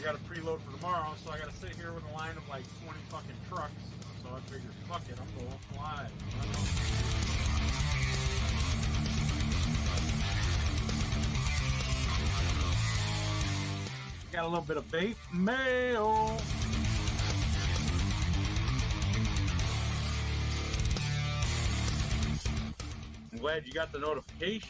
got to preload for tomorrow, so I got to sit here with a line of like 20 fucking trucks. So I figured, fuck it, I'm going live. Got a little bit of bait mail. I'm glad you got the notification.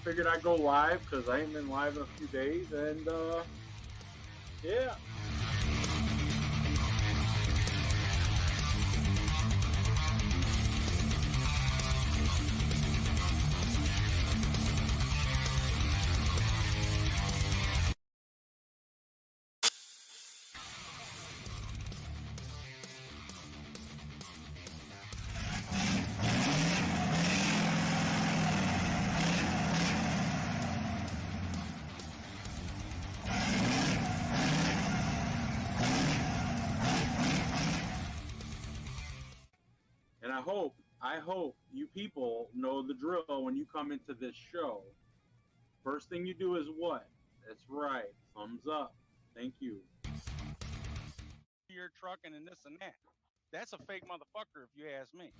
Figured I'd go live because I ain't been live in a few days, and yeah. And I hope you people know the drill when you come into this show. First thing you do is what? That's right. Thumbs up. Thank you. You're trucking and this and that. That's a fake motherfucker if you ask me.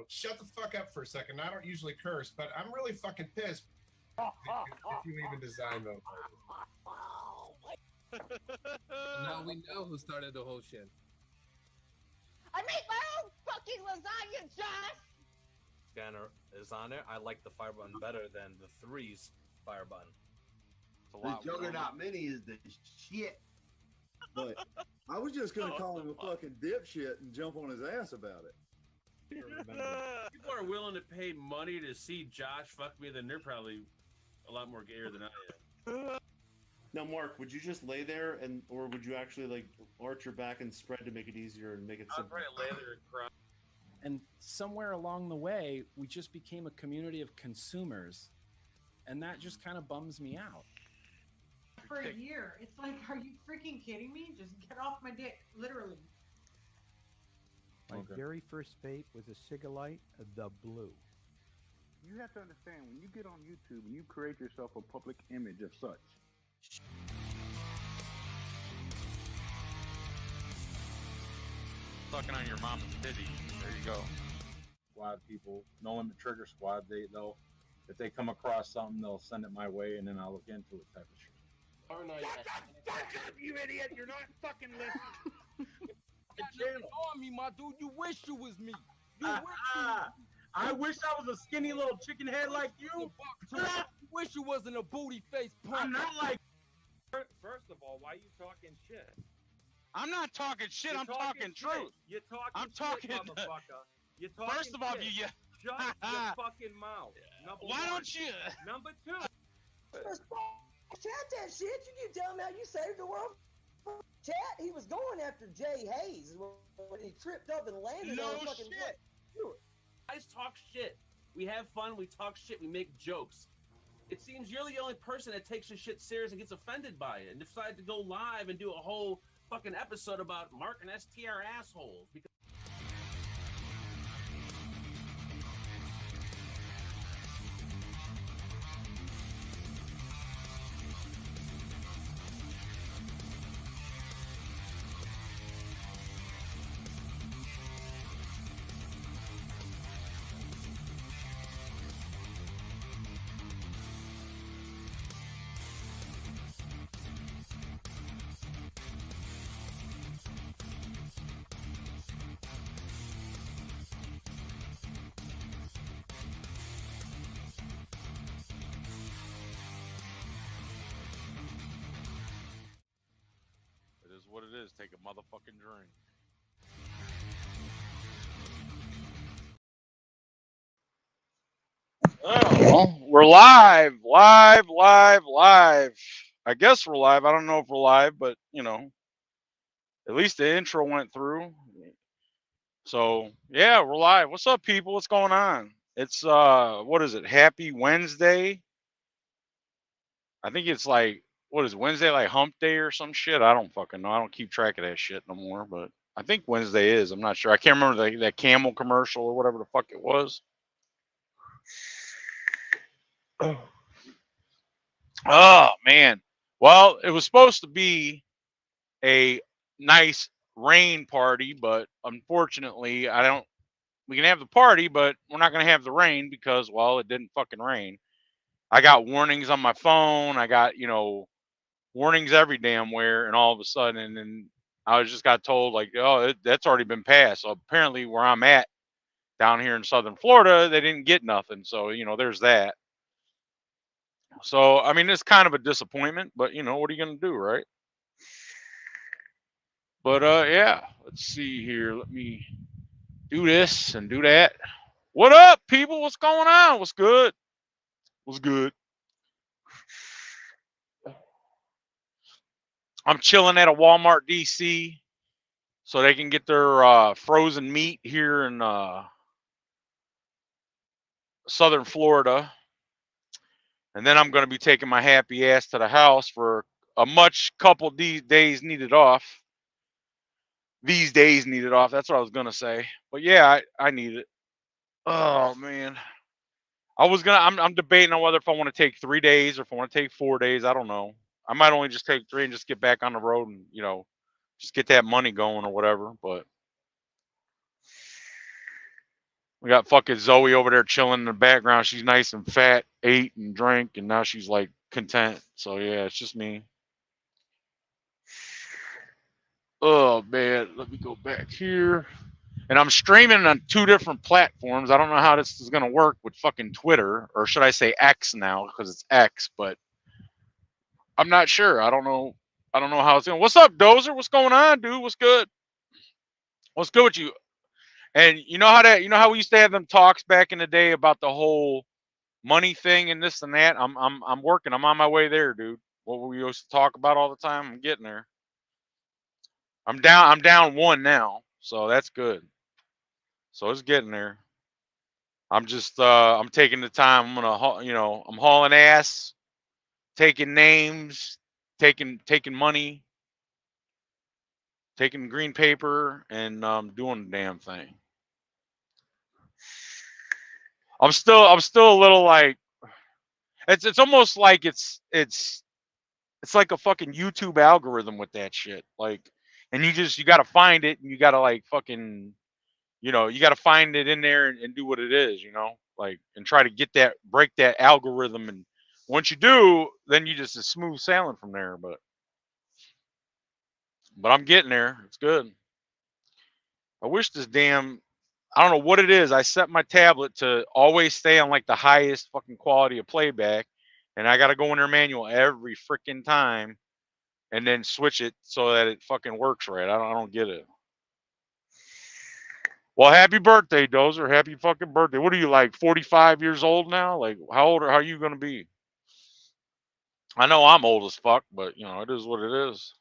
Shut the fuck up for a second. I don't usually curse, but I'm really fucking pissed if you even design those. Now we know who started the whole shit. I make my own fucking lasagna, Josh! Scanner is on there. I like the fire button better than the 3's fire button. The Juggernaut Mini is the shit. But I was just gonna call him a fucking dipshit and jump on his ass about it. People are willing to pay money to see Josh fuck me, then they're probably a lot more gayer than I am. Now, Mark, would you just lay there, or would you actually like arch your back and spread to make it easier and make it I'd simple? probably lay there and cry. And somewhere along the way, we just became a community of consumers, and that just kind of bums me out. For a year, it's like, are you freaking kidding me? Just get off my dick, literally. My very first vape was a Cigalite, the Blue. You have to understand, when you get on YouTube and you create yourself a public image of such, Sucking on your mom's titty. There you go. Squad people, No Limit Trigger Squad, they'll if they come across something, they'll send it my way, and then I'll look into it, type of shit. Shut the fuck up, you idiot! You're not fucking listening. On me, my dude. You wish you was me. You wish you was me. I wish I was a skinny little chicken head like you. You wish you wasn't a booty face punk. I'm not like. First of all, why are you talking shit? I'm not talking shit. I'm talking truth. You're talking I'm talking shit, motherfucker. You're talking First of all, shit. you Shut your fucking mouth. Why don't you? Number 2. Chat that shit. You keep telling me how you saved the world. Chat, he was going after Jay Hayes when he tripped up and landed on fucking shit. Guys talk shit. We have fun. We talk shit. We make jokes. It seems you're the only person that takes your shit serious and gets offended by it and decide to go live and do a whole fucking episode about Mark and STR assholes. Because What it is, take a motherfucking drink. Oh, we're live. I guess we're live. I don't know if we're live, but you know, at least the intro went through. So yeah, we're live. What's up, people? What's going on? It's what is it? Happy Wednesday. I think it's like, what is it, Wednesday, like hump day or some shit? I don't fucking know. I don't keep track of that shit no more, but I think Wednesday is. I'm not sure. I can't remember that Camel commercial or whatever the fuck it was. Oh, man. Well, it was supposed to be a nice rain party, but unfortunately, we can have the party, but we're not going to have the rain because, well, it didn't fucking rain. I got warnings on my phone. I got, warnings every damn where, and all of a sudden, and I just got told, like, oh, that's already been passed. So apparently where I'm at down here in southern Florida, they didn't get nothing. So, there's that. So, I mean, it's kind of a disappointment, but, what are you going to do, right? But, yeah, let's see here. Let me do this and do that. What up, people? What's going on? What's good? What's good? I'm chilling at a Walmart DC so they can get their frozen meat here in southern Florida. And then I'm going to be taking my happy ass to the house for a couple days needed off. These days needed off. That's what I was going to say. But yeah, I need it. Oh, man. I'm debating on whether if I want to take 3 days or if I want to take 4 days. I don't know. I might only just take 3 and just get back on the road and, just get that money going or whatever. But we got fucking Zoe over there chilling in the background. She's nice and fat, ate and drank, and now she's like content. So yeah, it's just me. Oh man, let me go back here. And I'm streaming on 2 different platforms. I don't know how this is gonna work with fucking Twitter, or should I say X now because it's X, but I'm not sure. I don't know how it's going. What's up, Dozer? What's going on, dude? What's good? What's good with you? And you know how we used to have them talks back in the day about the whole money thing and this and that. I'm working. I'm on my way there, dude. What we used to talk about all the time. I'm getting there. I'm down 1 now, so that's good. So it's getting there. I'm just I'm taking the time. I'm gonna I'm hauling ass, taking names, taking money, taking green paper, and doing the damn thing. I'm still a little like it's almost like it's like a fucking YouTube algorithm with that shit. Like, and you got to find it and you got to like fucking, you got to find it in there and do what it is, like, and try to break that algorithm. And once you do, then you just smooth sailing from there. But I'm getting there. It's good. I wish this I don't know what it is. I set my tablet to always stay on like the highest fucking quality of playback, and I got to go in there manual every freaking time, and then switch it so that it fucking works right. I don't get it. Well, happy birthday, Dozer. Happy fucking birthday. What are you, like 45 years old now? Like, how are you gonna be? I know I'm old as fuck, but it is what it is.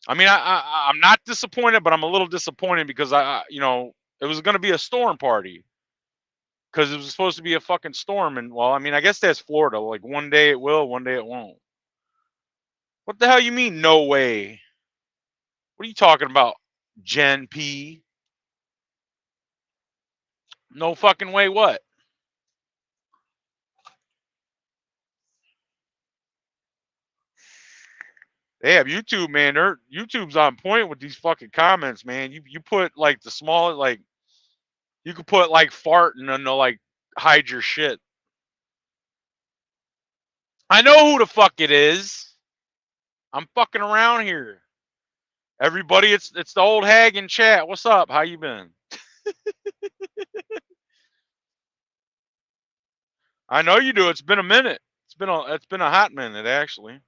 I mean, I'm not disappointed, but I'm a little disappointed because it was going to be a storm party because it was supposed to be a fucking storm. And well, I mean, I guess that's Florida. Like one day it will, one day it won't. What the hell you mean? No way. What are you talking about, Gen P? No fucking way. What? They have YouTube, man. YouTube's on point with these fucking comments, man. You put like the smallest, like you could put like fart and then they'll like hide your shit. I know who the fuck it is. I'm fucking around here. Everybody, it's the old hag in chat. What's up? How you been? I know you do. It's been a minute. It's been a hot minute, actually.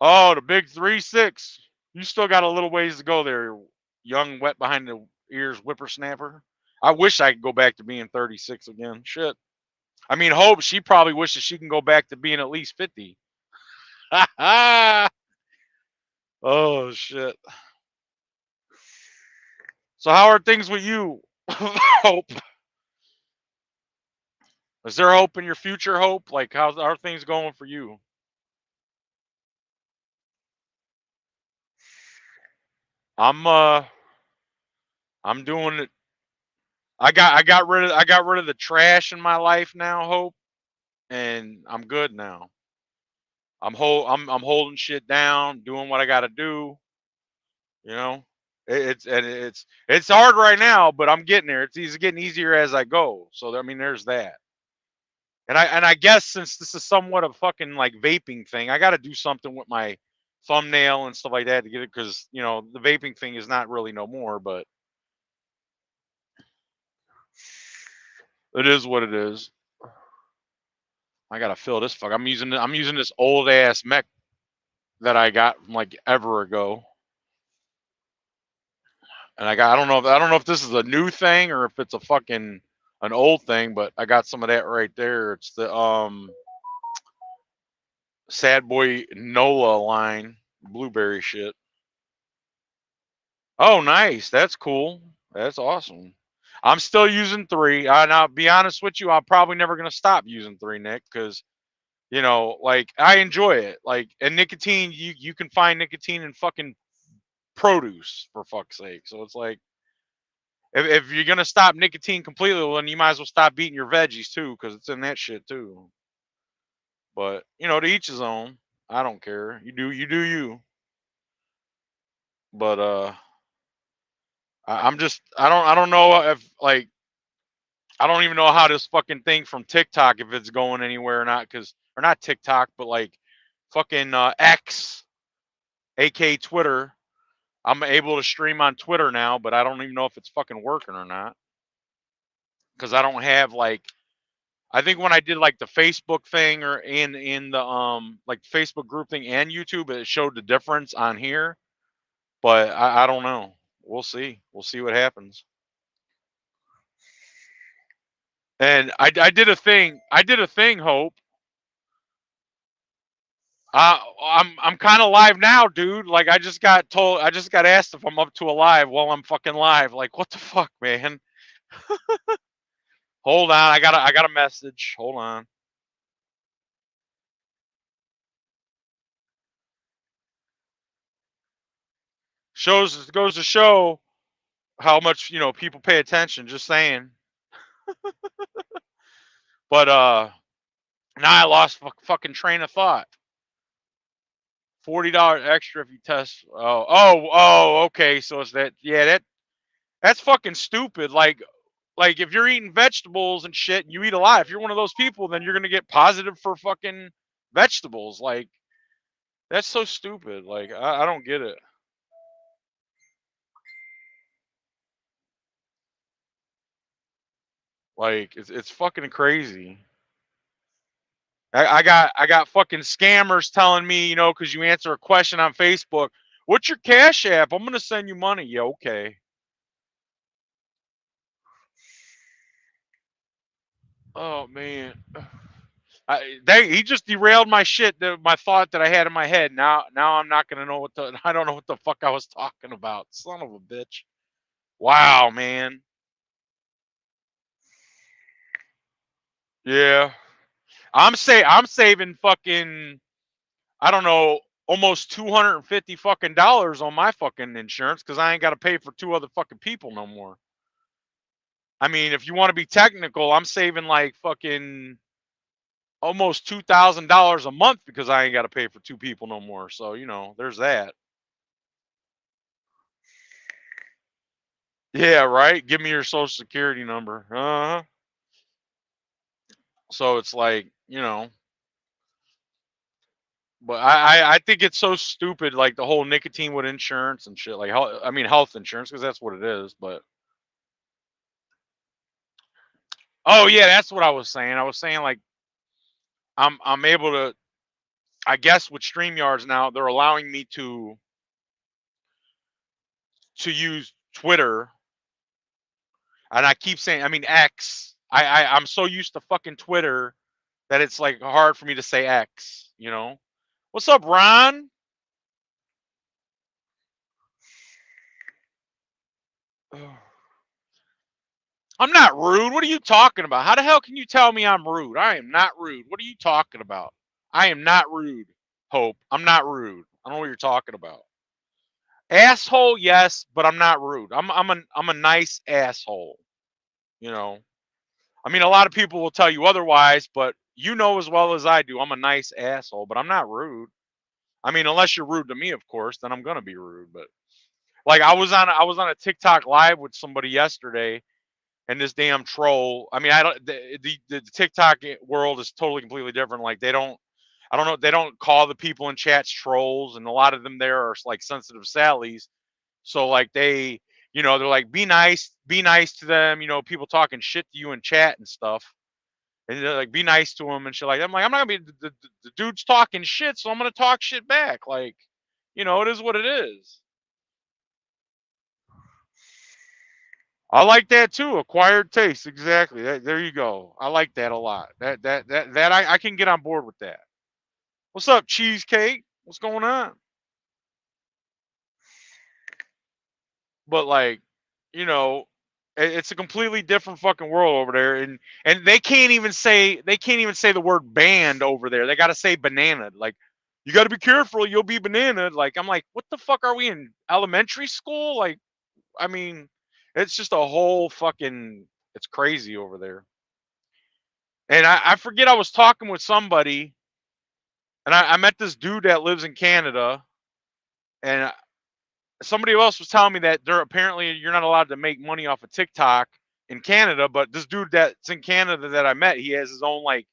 Oh, the big 3-6. You still got a little ways to go there, young, wet behind the ears whippersnapper. I wish I could go back to being 36 again. Shit. I mean, Hope, she probably wishes she can go back to being at least 50. Oh, shit. So how are things with you, Hope? Is there hope in your future? Hope? Like, how are things going for you? I'm doing it. I got rid of the trash in my life now, Hope, and I'm good now. I'm holding shit down, doing what I got to do. You know, it's hard right now, but I'm getting there. It's getting easier as I go. So I mean, there's that. And I guess since this is somewhat a fucking like vaping thing, I got to do something with my thumbnail and stuff like that to get it, because you know the vaping thing is not really no more, but it is what it is. I gotta fill this fuck. I'm using this old ass mech that I got from like ever ago. And I don't know if this is a new thing or if it's a fucking an old thing, but I got some of that right there. It's the Sad Boy Nola line blueberry shit. Oh, nice. That's cool. That's awesome. I'm still using 3. Now, be honest with you, I'm probably never gonna stop using 3, Nick, because you know, like I enjoy it. Like, and nicotine, you can find nicotine in fucking produce, for fuck's sake. So it's like, if you're gonna stop nicotine completely, well, then you might as well stop eating your veggies too, because it's in that shit too. But you know, to each his own. I don't care. You do you. But I'm just I don't know if like I don't even know how this fucking thing from TikTok, if it's going anywhere or not, or not TikTok, but like fucking X, aka Twitter. I'm able to stream on Twitter now, but I don't even know if it's fucking working or not. Because I don't have like, I think when I did like the Facebook thing or in the like Facebook group thing and YouTube, it showed the difference on here. But I don't know. We'll see. We'll see what happens. And I did a thing. Hope. I'm kind of live now, dude. Like I just got asked if I'm up to a live while I'm fucking live. Like what the fuck, man? Hold on, I got a message. Hold on. Goes to show how much, you know, people pay attention, just saying. But now I lost fucking train of thought. $40 extra if you test. Oh, okay. So it's that. Yeah, that's fucking stupid. Like if you're eating vegetables and shit and you eat a lot, if you're one of those people, then you're gonna get positive for fucking vegetables. Like that's so stupid. Like I don't get it. Like it's fucking crazy. I got fucking scammers telling me, you know, because you answer a question on Facebook, what's your Cash App? I'm gonna send you money. Yeah, okay. Oh man, he just derailed my shit, my thought that I had in my head. Now I'm not gonna know I don't know what the fuck I was talking about. Son of a bitch. Wow, man. Yeah, I'm saving fucking, I don't know, almost $250 fucking dollars on my fucking insurance because I ain't got to pay for 2 other fucking people no more. I mean, if you want to be technical, I'm saving like fucking almost $2,000 a month because I ain't got to pay for 2 people no more. So, you know, there's that. Yeah, right. Give me your social security number. Uh-huh. So it's like, you know, but I think it's so stupid, like the whole nicotine with insurance and shit. Like, I mean, health insurance, because that's what it is. But oh yeah, that's what I was saying. I was saying like I'm able to, I guess with StreamYards now, they're allowing me to use Twitter. And I keep saying, I mean X. I'm so used to fucking Twitter that it's like hard for me to say X, you know? What's up, Ron? I'm not rude. What are you talking about? How the hell can you tell me I'm rude? I am not rude. What are you talking about? I am not rude, Hope. I'm not rude. I don't know what you're talking about. Asshole, yes, but I'm not rude. I'm a nice asshole. You know. I mean, a lot of people will tell you otherwise, but you know as well as I do, I'm a nice asshole, but I'm not rude. I mean, unless you're rude to me, of course, then I'm gonna be rude. But like, I was on a TikTok live with somebody yesterday, and this damn troll. I mean, I don't. The TikTok world is totally completely different. Like, they don't. I don't know. They don't call the people in chats trolls, and a lot of them there are like sensitive Sallys. So like they're like, be nice to them. You know, people talking shit to you in chat and stuff, and they're like, be nice to them and shit like that. I'm like, I'm not gonna be the dude's talking shit, so I'm gonna talk shit back. Like, it is what it is. I like that too. Acquired taste, exactly. There you go. I like that a lot. That I can get on board with that. What's up, cheesecake? What's going on? But like, you know, it's a completely different fucking world over there, and they can't even say the word banned over there. They got to say banana. Like, you got to be careful, you'll be banana. Like, I'm like, what the fuck are we in elementary school? Like, I mean, it's just a whole fucking. It's crazy over there. And I forget, I was talking with somebody, and I met this dude that lives in Canada, and somebody else was telling me that you're not allowed to make money off of TikTok in Canada, but this dude that's in Canada that I met, he has his own like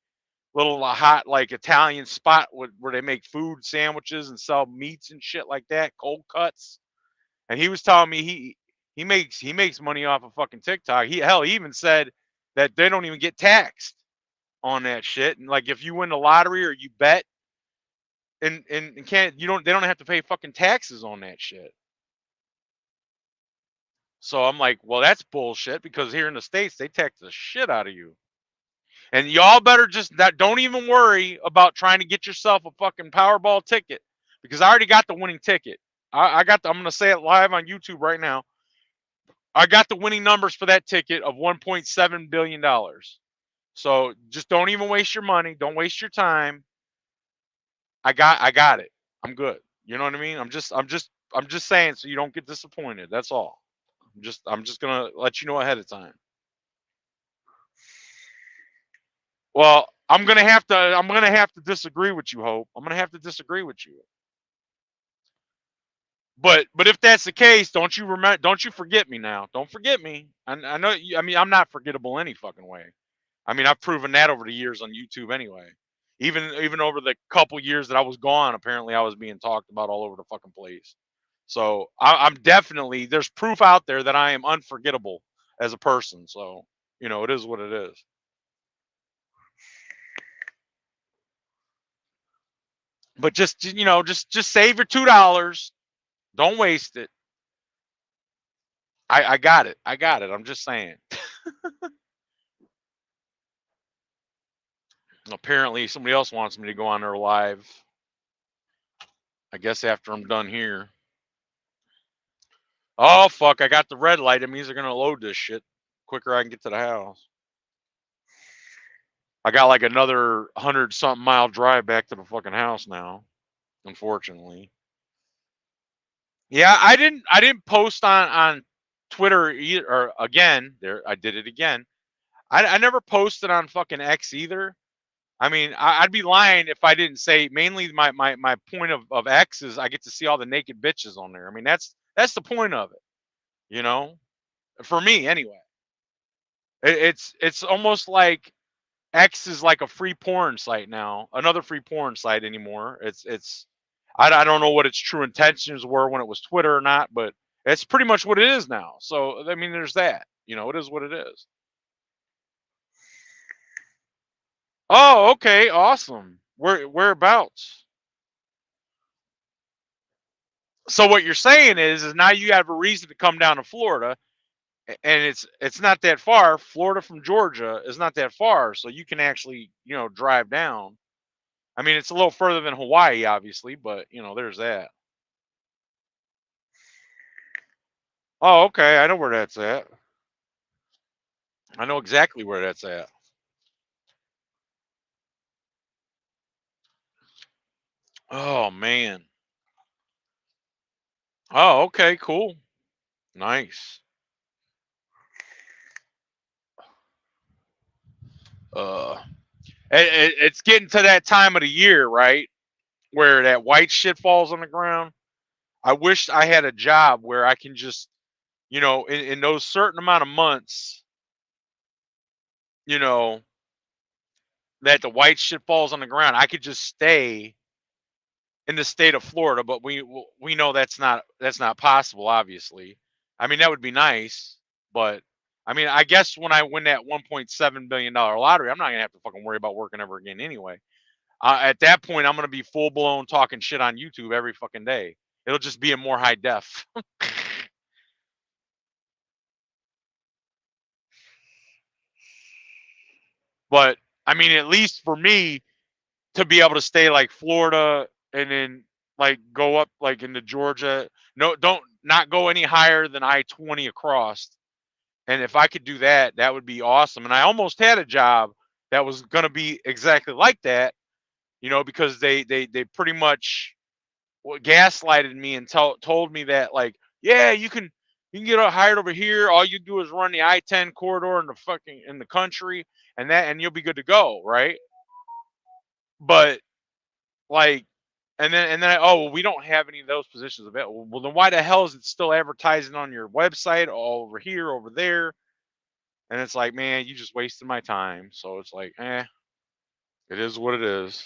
little hot like Italian spot where they make food sandwiches and sell meats and shit like that, cold cuts. And he was telling me he makes money off of fucking TikTok. He even said that they don't even get taxed on that shit. And like, if you win the lottery or you bet and can't they don't have to pay fucking taxes on that shit. So I'm like, well, that's bullshit, because here in the States they tax the shit out of you. And y'all better just don't even worry about trying to get yourself a fucking Powerball ticket, because I already got the winning ticket. I'm gonna say it live on YouTube right now. I got the winning numbers for that ticket of $1.7 billion. So just don't even waste your money. Don't waste your time. I got it. I'm good. You know what I mean? I'm just saying, so you don't get disappointed. That's all. I'm just gonna let you know ahead of time. Well, I'm gonna have to disagree with you, Hope. I'm gonna have to disagree with you. But if that's the case, don't you forget me now. Don't forget me. I know you, I mean, I'm not forgettable any fucking way. I mean, I've proven that over the years on YouTube anyway. Even over the couple years that I was gone, apparently I was being talked about all over the fucking place. So I'm definitely, there's proof out there that I am unforgettable as a person. So it is what it is. But just save your $2. Don't waste it. I got it. I got it. I'm just saying. Apparently somebody else wants me to go on there live. I guess after I'm done here. Oh fuck, I got the red light. It means they're gonna load this shit quicker. I can get to the house. I got like another 100-something mile drive back to the fucking house now, unfortunately. Yeah, I didn't post on Twitter either, or again, there I did it again. I never posted on fucking X either. I mean, I'd be lying if I didn't say, mainly my point of X is I get to see all the naked bitches on there. I mean, that's the point of it, for me anyway. It's almost like X is like a free porn site now, another free porn site anymore. I don't know what its true intentions were when it was Twitter or not, but it's pretty much what it is now. So I mean, there's that. It is what it is. Oh, okay, awesome. Whereabouts? So what you're saying is now you have a reason to come down to Florida, and it's not that far. Florida from Georgia is not that far, so you can actually drive down. I mean, it's a little further than Hawaii, obviously, but there's that. Oh, okay, I know where that's at. I know exactly where that's at. Oh man. Oh, okay, cool. Nice. Uh, it's getting to that time of the year, right? Where that white shit falls on the ground. I wish I had a job where I can just, in those certain amount of months, you know, that the white shit falls on the ground, I could just stay in the state of Florida. But we know that's not possible. Obviously, I mean that would be nice, but I mean I guess when I win that $1.7 billion lottery, I'm not gonna have to fucking worry about working ever again anyway. At that point, I'm gonna be full blown talking shit on YouTube every fucking day. It'll just be in more high def. But I mean, at least for me to be able to stay like Florida and then like go up like into Georgia. No, don't not go any higher than I-20 across. And if I could do that, that would be awesome. And I almost had a job that was gonna be exactly like that, because they pretty much gaslighted me and told me that like, yeah, you can get hired over here. All you do is run the I-10 corridor in the country, and you'll be good to go, right? But like, and then oh, well, we don't have any of those positions available. Well, then why the hell is it still advertising on your website all over here, over there? And it's like, man, you just wasted my time. So it's like, it is what it is.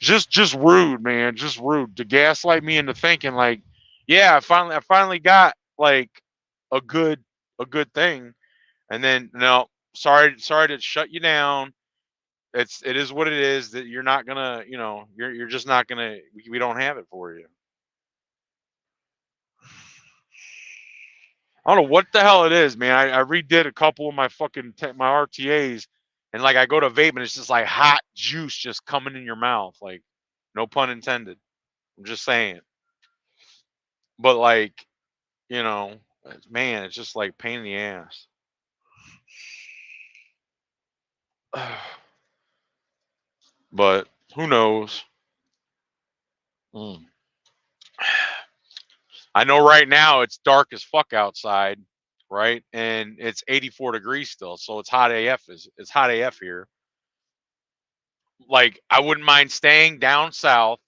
Just rude, man. Just rude to gaslight me into thinking like, yeah, I finally got like a good thing, and then no, sorry to shut you down. It is what it is, that you're not gonna, you're just not gonna. We don't have it for you. I don't know what the hell it is, man. I redid a couple of my fucking my RTAs, and like I go to vape and it's just like hot juice just coming in your mouth, like no pun intended. I'm just saying. But like, man, it's just like pain in the ass. But who knows? Mm. I know right now it's dark as fuck outside, right? And it's 84 degrees still, so it's hot AF. It's hot AF here. Like I wouldn't mind staying down south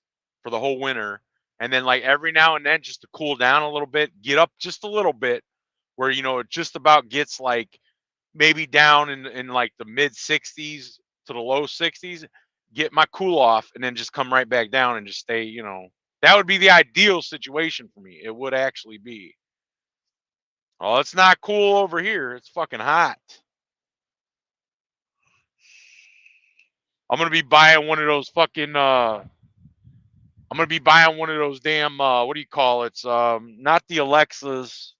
for the whole winter, and then like every now and then just to cool down a little bit, get up just a little bit, where it just about gets like maybe down in like the mid 60s to the low 60s, get my cool off, and then just come right back down and just stay. That would be the ideal situation for me. It would actually be. Oh, it's not cool over here. It's fucking hot. I'm gonna be buying one of those fucking. I'm gonna be buying one of those damn. What do you call it? Not the Alexas.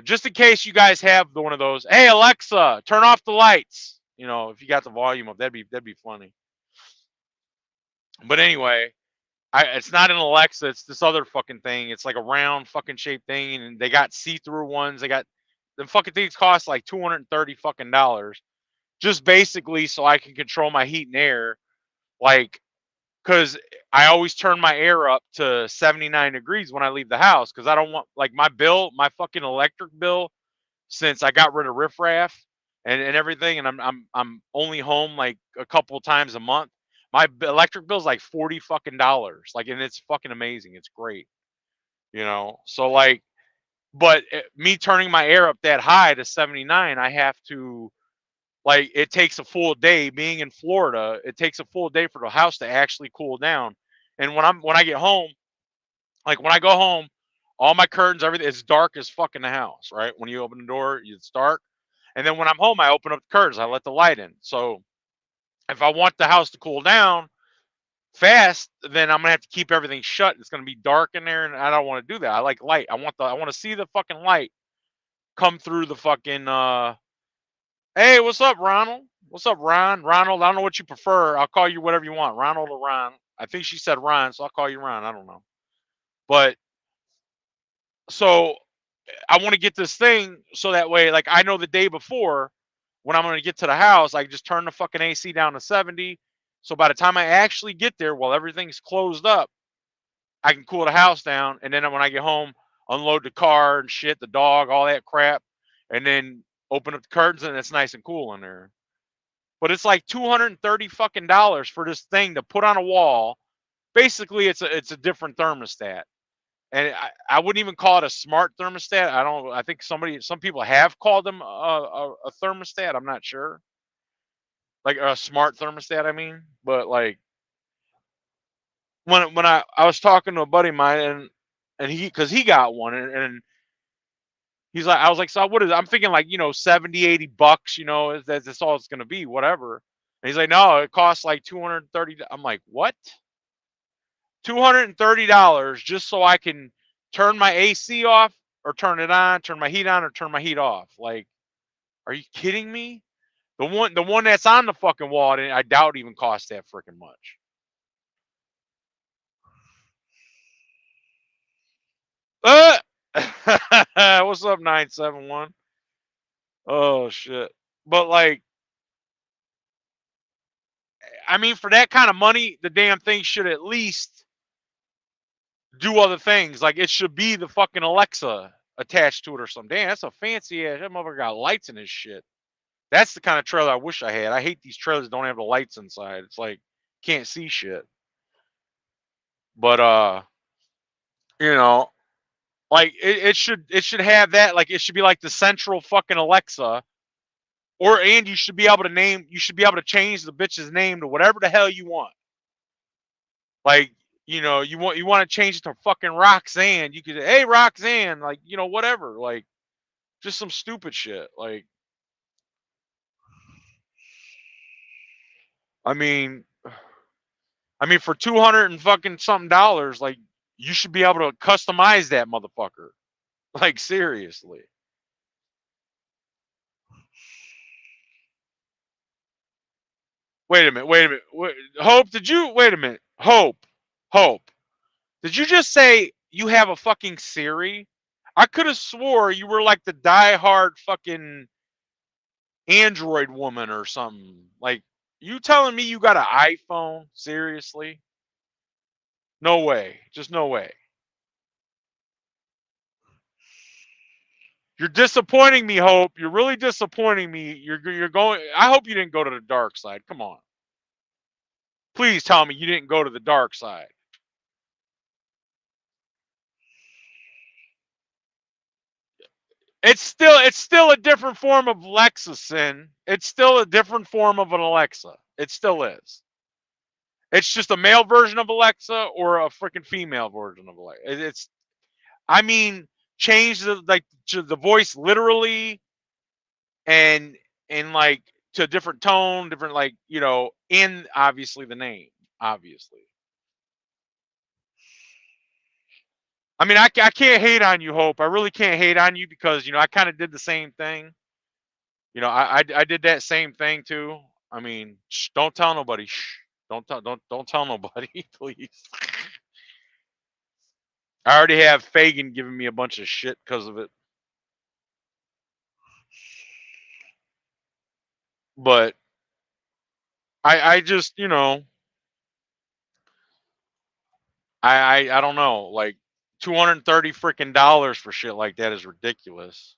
Just in case you guys have one of those. Hey Alexa, turn off the lights. If you got the volume up, that'd be funny. But anyway, it's not an Alexa. It's this other fucking thing. It's like a round fucking shaped thing, and they got see-through ones. They got the fucking things cost like $230 fucking dollars, just basically so I can control my heat and air, like, because I always turn my air up to 79 degrees when I leave the house, because I don't want like my fucking electric bill, since I got rid of riffraff and everything, and I'm only home like a couple times a month. My electric bill is like $40 fucking dollars, like, and it's fucking amazing. It's great, So like, but me turning my air up that high to 79, I have to, like, it takes a full day. Being in Florida, it takes a full day for the house to actually cool down. And when I get home, like when I go home, all my curtains, everything, it's dark as fuck in the house, right? When you open the door, it's dark. And then when I'm home, I open up the curtains, I let the light in. So if I want the house to cool down fast, then I'm gonna have to keep everything shut. It's gonna be dark in there, and I don't want to do that. I like light. I want to see the fucking light come through the fucking Hey, what's up, Ronald? What's up, Ron? Ronald, I don't know what you prefer. I'll call you whatever you want. Ronald or Ron. I think she said Ron, so I'll call you Ron. I don't know. But so I want to get this thing so that way, like I know the day before when I'm going to get to the house, I just turn the fucking AC down to 70. So by the time I actually get there, while everything's closed up, I can cool the house down. And then when I get home, unload the car and shit, the dog, all that crap, and then open up the curtains and it's nice and cool in there. But it's like $230 fucking dollars for this thing to put on a wall. Basically, it's a different thermostat. And I wouldn't even call it a smart thermostat. I think some people have called them a thermostat. I'm not sure. Like a smart thermostat, I mean. But like when I was talking to a buddy of mine and because he got one and he's like, I was like, so what is it? I'm thinking like, $70-$80, that's all it's gonna be, whatever. And he's like, no, it costs like $230. I'm like, what? $230 just so I can turn my AC off or turn it on, turn my heat on or turn my heat off. Like, are you kidding me? The one that's on the fucking wall, I doubt even costs that freaking much. What's up, 971? Oh shit. But like, I mean, for that kind of money, the damn thing should at least do other things. Like it should be the fucking Alexa attached to it or something. Damn, that's a fancy ass. That motherfucker got lights in his shit. That's the kind of trailer I wish I had. I hate these trailers that don't have the lights inside. It's like can't see shit. But like it should have that. Like it should be like the central fucking Alexa. And you should be able to change the bitch's name to whatever the hell you want. Like, you want to change it to fucking Roxanne. You could say, hey Roxanne, like, whatever. Like just some stupid shit. Like I mean for 200 and fucking something dollars, like you should be able to customize that motherfucker. Like seriously. Wait a minute. Hope, wait a minute. Hope. Did you just say you have a fucking Siri? I could have swore you were like the diehard fucking Android woman or something. Like, you telling me you got an iPhone? Seriously? No way. Just no way. You're disappointing me, Hope. You're really disappointing me. You're going. I hope you didn't go to the dark side. Come on. Please tell me you didn't go to the dark side. It's still a different form of Lexusin. It's still a different form of an Alexa. It still is. It's just a male version of Alexa or a freaking female version of Alexa. Change the voice literally and like to a different tone, different and obviously the name, obviously. I mean, I can't hate on you, Hope. I really can't hate on you because I kind of did the same thing. I did that same thing too. I mean, shh, don't tell nobody. Shh, don't tell nobody, please. I already have Fagin giving me a bunch of shit because of it. But I just, I don't know, like $230 freaking dollars for shit like that is ridiculous.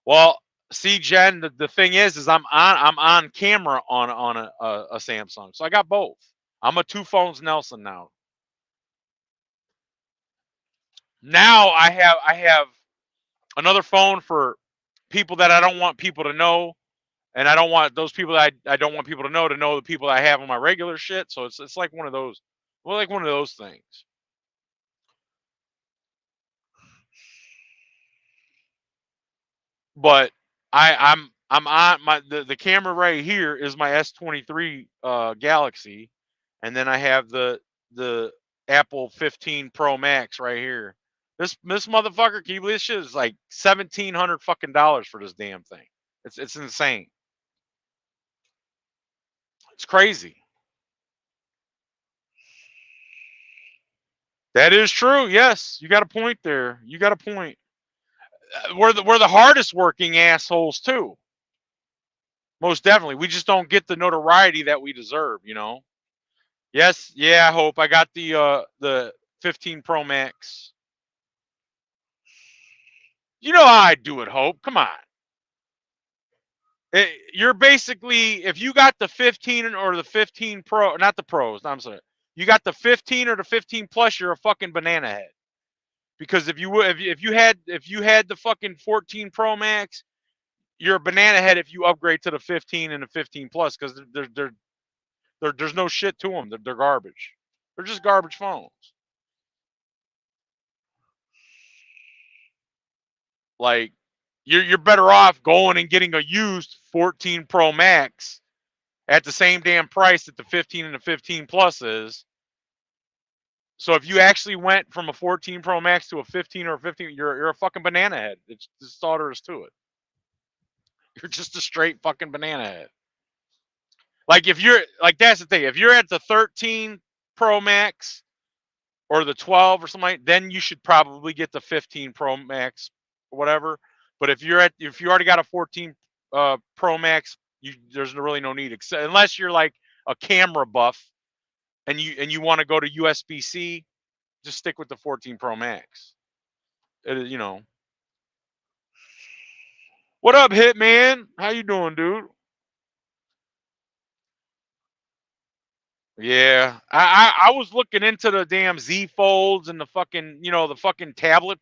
Well, see, Jen, the thing is I'm on camera on a Samsung, so I got both. I'm a two phones Nelson now. Now I have another phone for people that I don't want people to know, and I don't want those people that I don't want people to know the people that I have on my regular shit. So it's like one of those, like one of those things. But I'm on the camera right here is my S23 Galaxy, and then I have the Apple 15 Pro Max right here. This motherfucker, can you believe this shit is like $1,700 fucking dollars for this damn thing. It's insane. It's crazy. That is true. Yes, you got a point there. You got a point. we're the hardest working assholes too. Most definitely. We just don't get the notoriety that we deserve, you know. Yes, yeah, I hope. I got the 15 Pro Max. You know how I do it, Hope. Come on. You're basically, if you got the 15 or the 15 Pro, not the Pros, I'm sorry. You got the 15 or the 15 Plus, you're a fucking banana head. Because if you had the fucking 14 Pro Max, you're a banana head if you upgrade to the 15 and the 15 Plus, because there's no shit to them. They're garbage. They're just garbage phones. Like, you're better off going and getting a used 14 Pro Max at the same damn price that the 15 and the 15 Plus is. So if you actually went from a 14 Pro Max to a 15 or a 15, you're a fucking banana head. It's just all there is to it. You're just a straight fucking banana head. Like, if you're like, that's the thing. If you're at the 13 Pro Max or the 12 or something like, then you should probably get the 15 Pro Max or whatever. But if you already got a 14 Pro Max, there's really no need, unless you're like a camera buff and you want to go to USB-C, just stick with the 14 Pro Max. You know. What up, Hitman? How you doing, dude? Yeah, I was looking into the damn Z Folds and the fucking, the fucking tablet,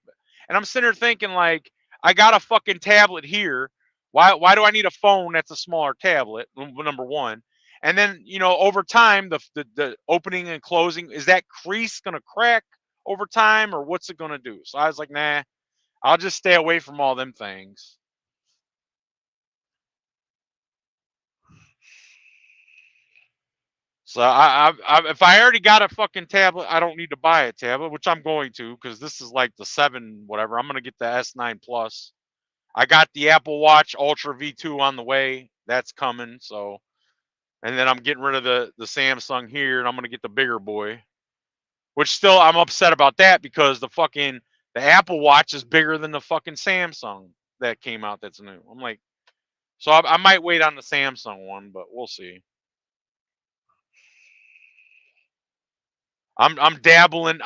and I'm sitting there thinking, like, I got a fucking tablet here. Why do I need a phone that's a smaller tablet? Number one, and then over time the opening and closing, is that crease gonna crack over time, or what's it gonna do? So I was like, nah, I'll just stay away from all them things. So if I already got a fucking tablet, I don't need to buy a tablet, which I'm going to, because this is like the 7 whatever. I'm gonna get the S9 Plus. I got the Apple Watch Ultra V2 on the way. That's coming. So, and then I'm getting rid of the Samsung here, and I'm gonna get the bigger boy. Which still, I'm upset about that, because the Apple Watch is bigger than the fucking Samsung that came out. That's new. I'm like, so I might wait on the Samsung one, but we'll see. I'm dabbling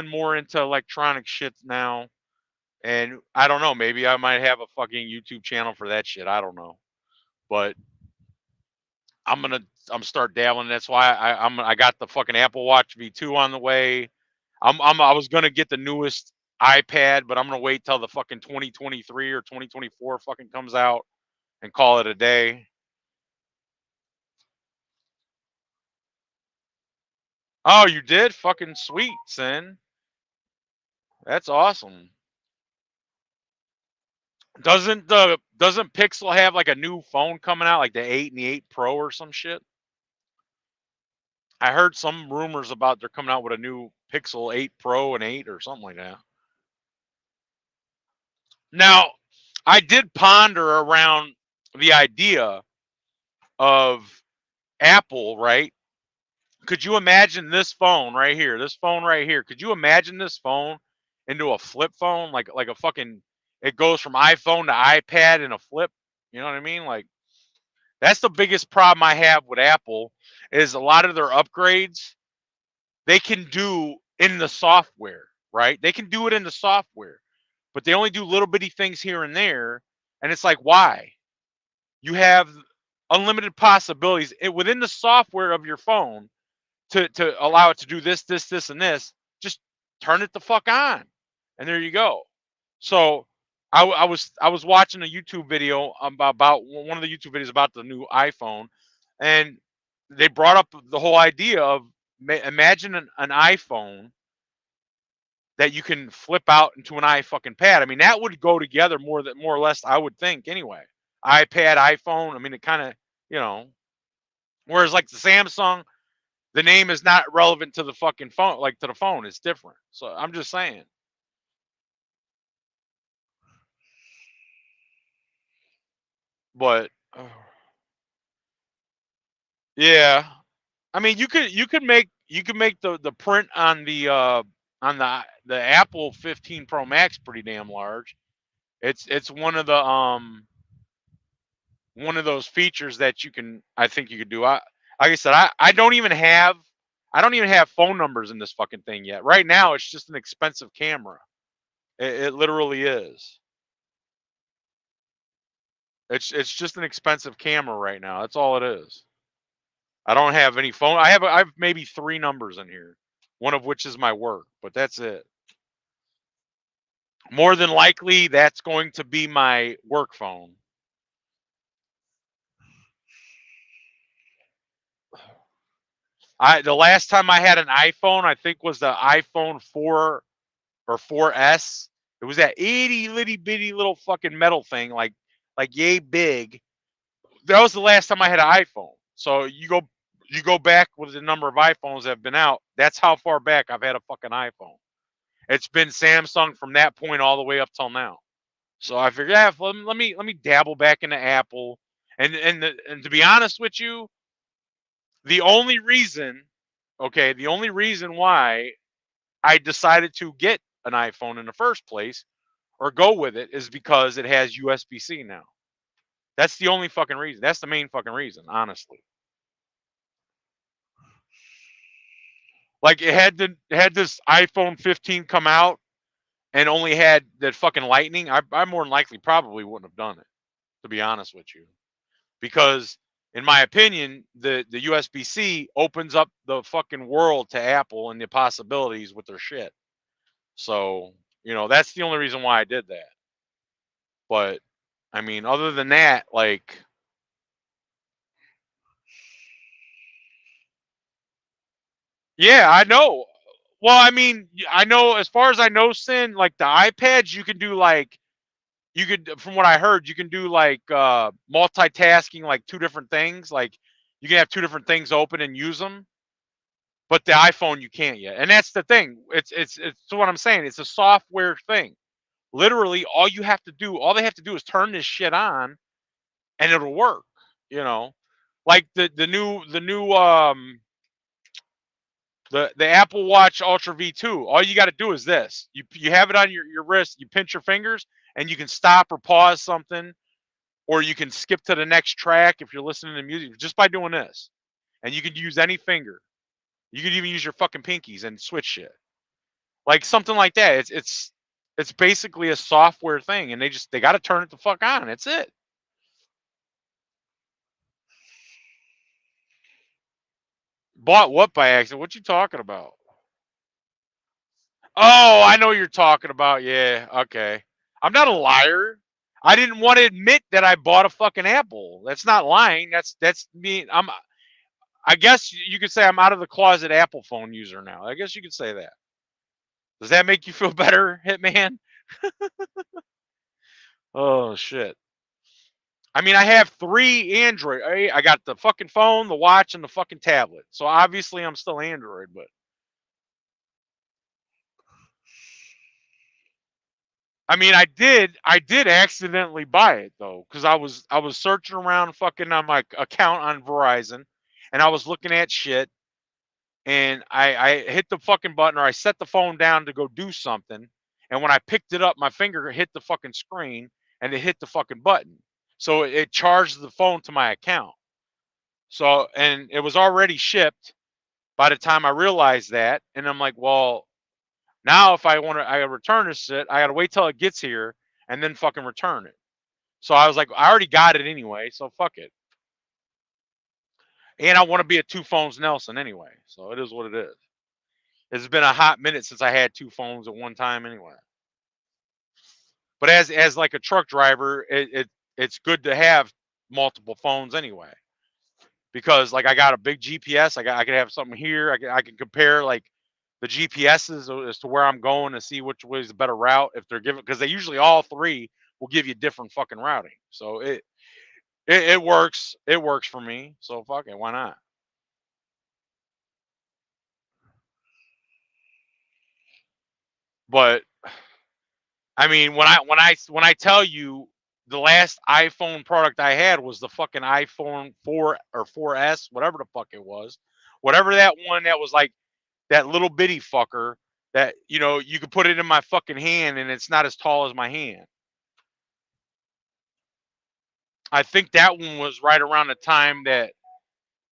more into electronic shit now, and I don't know, maybe I might have a fucking YouTube channel for that shit. I don't know, but I'm start dabbling. That's why I got the fucking Apple Watch V2 on the way. I was gonna get the newest iPad, but I'm gonna wait till the fucking 2023 or 2024 fucking comes out and call it a day. Oh, you did? Fucking sweet, Sin. That's awesome. Doesn't Pixel have like a new phone coming out, like the 8 and the 8 Pro or some shit? I heard some rumors about they're coming out with a new Pixel 8 Pro and 8 or something like that. Now, I did ponder around the idea of Apple, right? Could you imagine this phone right here? This phone right here. Could you imagine this phone into a flip phone? Like a fucking, it goes from iPhone to iPad in a flip. You know what I mean? Like, that's the biggest problem I have with Apple, is a lot of their upgrades they can do in the software, right? They can do it in the software, but they only do little bitty things here and there. And it's like, why? You have unlimited possibilities within the software of your phone to allow it to do this, and this. Just turn it the fuck on, and there you go. So I was watching a YouTube video about one of the YouTube videos about the new iPhone, and they brought up the whole idea of, imagine an iPhone that you can flip out into an iFucking pad. I mean, that would go together more or less, I would think, anyway. iPad, iPhone. I mean, it kind of, whereas like the Samsung, the name is not relevant to the fucking phone, like to the phone. It's different. So I'm just saying. But yeah, I mean, you could make the print on the Apple 15 Pro Max pretty damn large. It's one of those features that you can, I think you could do. Like I said, I don't even have phone numbers in this fucking thing yet. Right now, it's just an expensive camera. It literally is. It's just an expensive camera right now. That's all it is. I don't have any phone. I have maybe 3 numbers in here, one of which is my work, but that's it. More than likely, that's going to be my work phone. The last time I had an iPhone, I think was the iPhone 4 or 4S. It was that itty bitty little fucking metal thing, like yay big. That was the last time I had an iPhone. So you go back with the number of iPhones that have been out. That's how far back I've had a fucking iPhone. It's been Samsung from that point all the way up till now. So I figured, yeah, let me dabble back into Apple. And to be honest with you, the only reason why I decided to get an iPhone in the first place or go with it is because it has USB-C now. That's the only fucking reason. That's the main fucking reason, honestly. Like it had this iPhone 15 come out and only had that fucking lightning. I more than likely probably wouldn't have done it, to be honest with you. Because in my opinion, the USB-C opens up the fucking world to Apple and the possibilities with their shit. So, that's the only reason why I did that. But, I mean, other than that, like, yeah, I know. Well, I mean, I know as far as I know, Sin, like the iPads, you can do from what I heard, you can do like multitasking, like 2 different things. Like you can have 2 different things open and use them. But the iPhone, you can't yet. And that's the thing. It's what I'm saying. It's a software thing. Literally, all they have to do is turn this shit on and it'll work, Like the new the Apple Watch Ultra V2. All you got to do is this. You have it on your wrist, you pinch your fingers and you can stop or pause something, or you can skip to the next track if you're listening to music just by doing this. And you can use any finger. You could even use your fucking pinkies and switch shit. Like something like that. It's basically a software thing, and they got to turn it the fuck on. That's it. Bought what by accident? What you talking about? Oh, I know what you're talking about. Yeah, okay. I'm not a liar. I didn't want to admit that I bought a fucking Apple. That's not lying. That's me. I guess you could say I'm out of the closet Apple phone user now. I guess you could say that. Does that make you feel better, Hitman? Oh shit. I mean, I have 3 Android. I got the fucking phone, the watch, and the fucking tablet. So obviously I'm still Android, but I mean, I did accidentally buy it though, because I was searching around fucking on my account on Verizon, and I was looking at shit, and I hit the fucking button, or I set the phone down to go do something, and when I picked it up, my finger hit the fucking screen, and it hit the fucking button, so it charged the phone to my account. So, and it was already shipped by the time I realized that, and I'm like, well, now if I return this shit, I gotta wait till it gets here and then fucking return it. So I was like, I already got it anyway, so fuck it. And I want to be a 2 phones Nelson anyway, so it is what it is. It's been a hot minute since I had 2 phones at one time anyway. But as like a truck driver, it's good to have multiple phones anyway, because like I got a big GPS. I can have something here. I can compare like the GPSs as to where I'm going to see which way is the better route if they're given, because they usually all 3 will give you different fucking routing. So it works. It works for me. So fuck it. Why not? But I mean, when I tell you the last iPhone product I had was the fucking iPhone 4 or 4S, whatever the fuck it was, whatever that one that was like that little bitty fucker that you could put it in my fucking hand and it's not as tall as my hand. I think that one was right around the time that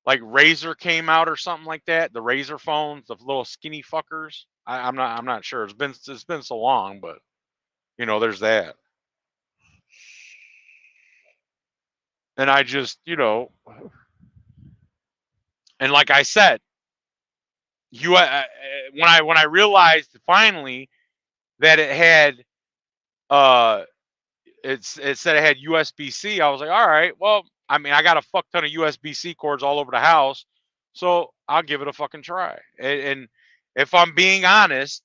like Razor came out or something like that. The Razor phones, the little skinny fuckers. I'm not sure. It's been so long, but you know, there's that. And I just, you know, and like I said, when I realized finally that it said it had USB-C, I was like, all right, well, I mean, I got a fuck ton of USB-C cords all over the house, so I'll give it a fucking try. And if I'm being honest,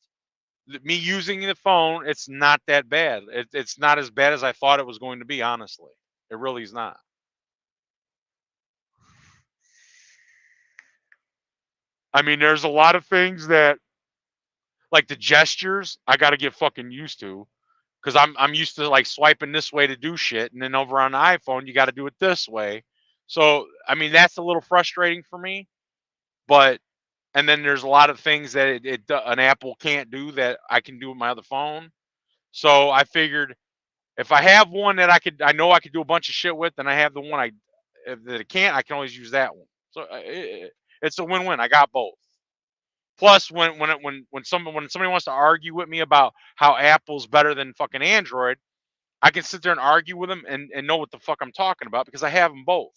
me using the phone, it's not that bad. It's not as bad as I thought it was going to be, honestly. It really is not. I mean, there's a lot of things that, like the gestures, I got to get fucking used to, because I'm used to like swiping this way to do shit, and then over on the iPhone you got to do it this way. So I mean, that's a little frustrating for me. But and then there's a lot of things that an Apple can't do that I can do with my other phone. So I figured if I have one that I know I could do a bunch of shit with, and I have the one that it can't, I can always use that one. So it's a win-win. I got both. Plus, when somebody wants to argue with me about how Apple's better than fucking Android, I can sit there and argue with them and know what the fuck I'm talking about because I have them both.